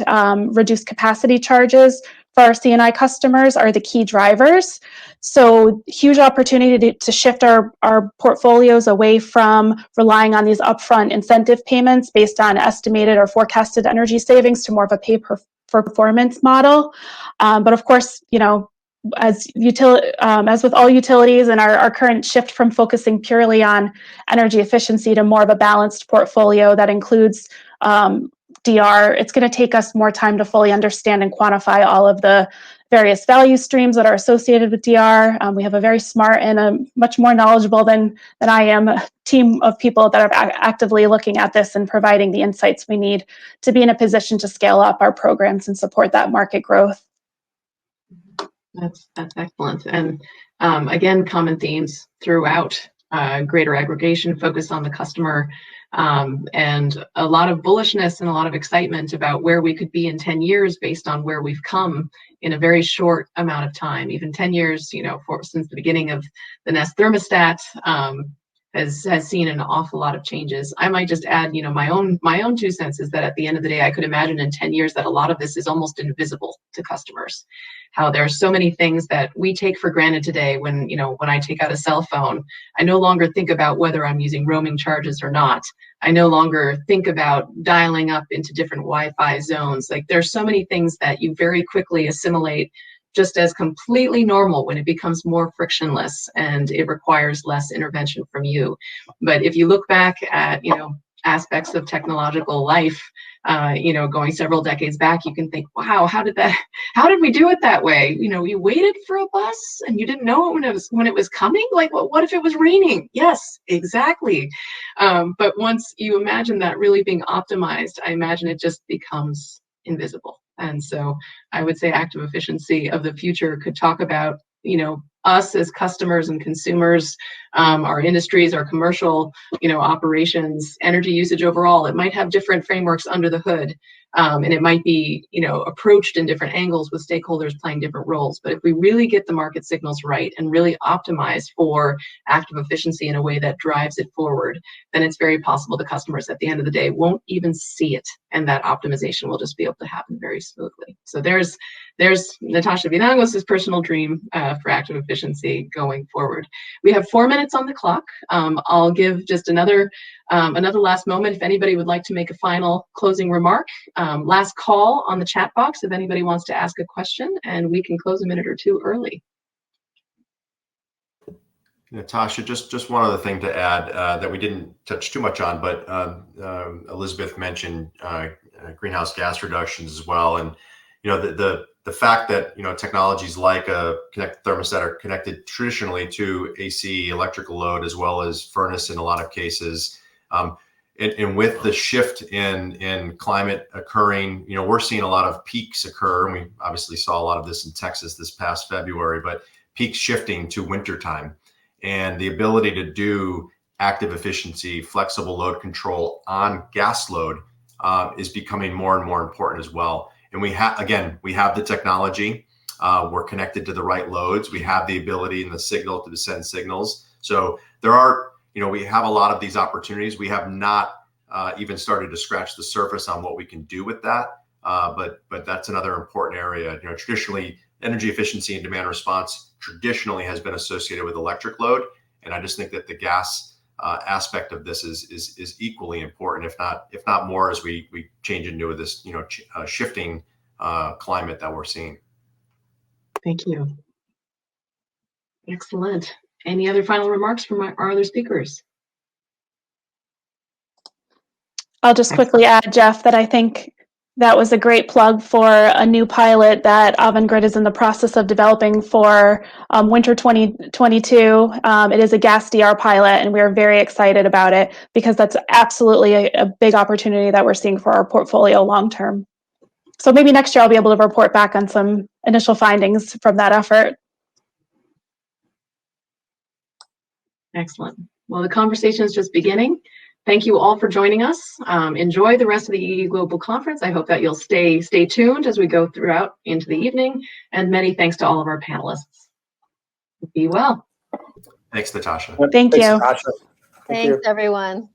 reduced capacity charges for our C&I customers are the key drivers. So huge opportunity to shift our portfolios away from relying on these upfront incentive payments based on estimated or forecasted energy savings to more of a pay for performance model. But of course, you know, as with all utilities and our current shift from focusing purely on energy efficiency to more of a balanced portfolio that includes DR, it's going to take us more time to fully understand and quantify all of the various value streams that are associated with DR. We have a very smart and a much more knowledgeable than I am team of people that are actively looking at this and providing the insights we need to be in a position to scale up our programs and support that market growth. That's excellent. And again, common themes throughout: greater aggregation, focus on the customer, and a lot of bullishness and a lot of excitement about where we could be in 10 years based on where we've come in a very short amount of time. Even 10 years, you know, since the beginning of the Nest thermostat, has seen an awful lot of changes. I might just add, you know, my own 2 cents is that at the end of the day, I could imagine in 10 years that a lot of this is almost invisible to customers. How there are so many things that we take for granted today. When I take out a cell phone, I no longer think about whether I'm using roaming charges or not. I no longer think about dialing up into different Wi-Fi zones. Like, there's so many things that you very quickly assimilate just as completely normal when it becomes more frictionless and it requires less intervention from you. But if you look back at, you know, aspects of technological life, going several decades back, you can think, wow, how did we do it that way? You know, you waited for a bus and you didn't know when it was coming. Like, well, what if it was raining? Yes, exactly. But once you imagine that really being optimized, I imagine it just becomes invisible. And so I would say active efficiency of the future could talk about, you know, us as customers and consumers, our industries, our commercial, operations, energy usage overall. It might have different frameworks under the hood, and it might be, approached in different angles with stakeholders playing different roles. But if we really get the market signals right and really optimize for active efficiency in a way that drives it forward, then it's very possible the customers at the end of the day won't even see it, and that optimization will just be able to happen very smoothly. So there's Natasha Vidangos' personal dream for active efficiency going forward. We have 4 minutes on the clock. I'll give just another last moment if anybody would like to make a final closing remark. Last call on the chat box if anybody wants to ask a question, and we can close a minute or two early. Natasha, just one other thing to add that we didn't touch too much on, but Elizabeth mentioned greenhouse gas reductions as well, and the fact that technologies like a connected thermostat are connected traditionally to AC electrical load as well as furnace in a lot of cases, and with the shift in climate occurring, we're seeing a lot of peaks occur, and we obviously saw a lot of this in Texas this past February, but peaks shifting to wintertime. And the ability to do active efficiency, flexible load control on gas load is becoming more and more important as well. And we have the technology. We're connected to the right loads. We have the ability and the signal to send signals. So there are, we have a lot of these opportunities. We have not even started to scratch the surface on what we can do with that. But that's another important area. Traditionally, energy efficiency and demand response traditionally has been associated with electric load, and I just think that the gas aspect of this is equally important, if not more, as we change into this shifting climate that we're seeing. Thank you. Excellent. Any other final remarks from our other speakers? I'll just quickly add, Jeff, that I think That was a great plug for a new pilot that AvanGrid is in the process of developing for winter 2022. It is a gas DR pilot, and we're very excited about it because that's absolutely a big opportunity that we're seeing for our portfolio long term. So maybe next year I'll be able to report back on some initial findings from that effort. Excellent. Well, the conversation is just beginning. Thank you all for joining us. Enjoy the rest of the EE Global Conference. I hope that you'll stay tuned as we go throughout into the evening. And many thanks to all of our panelists. Be well. Thanks, Natasha. Thank you. Natasha. Thank you. Thanks, everyone.